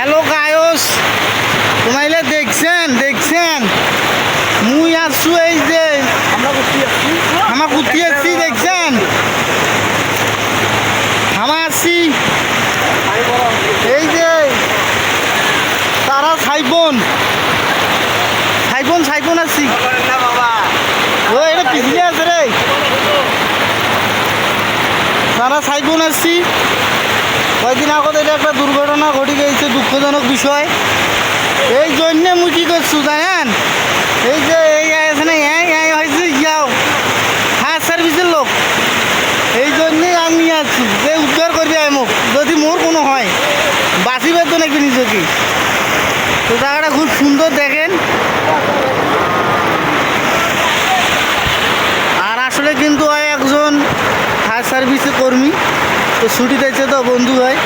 Hello গায়স, তোমাইলে দেখছেন মুই আসছু এই যে আমার কুতি আসছি দেখছেন আমার আসছি এই যে তারা সাইবন আসছি ও এটা পিছলে আছে রে তারা সাইবন আসছি কয়েকদিন আগত এটা একটা দুর্ঘটনা ঘটে গেছে, দুঃখজনক বিষয়। এই জন্যে মুই কী করছু জানেন, এই যে এই আছে না হয়েছে যাও ফায়ার সার্ভিসের লোক, এই জন্যেই আমি আছি যে উদ্ধার করবি মোক যদি মোর কোনো হয় বাঁচিবার তো নাকি নিজেকে। তো জায়গাটা খুব সুন্দর দেখেন, আর আসলে কিন্তু একজন ফায়ার সার্ভিসের কর্মী, তো ছুটি দিয়েছে তো বন্ধু হয়।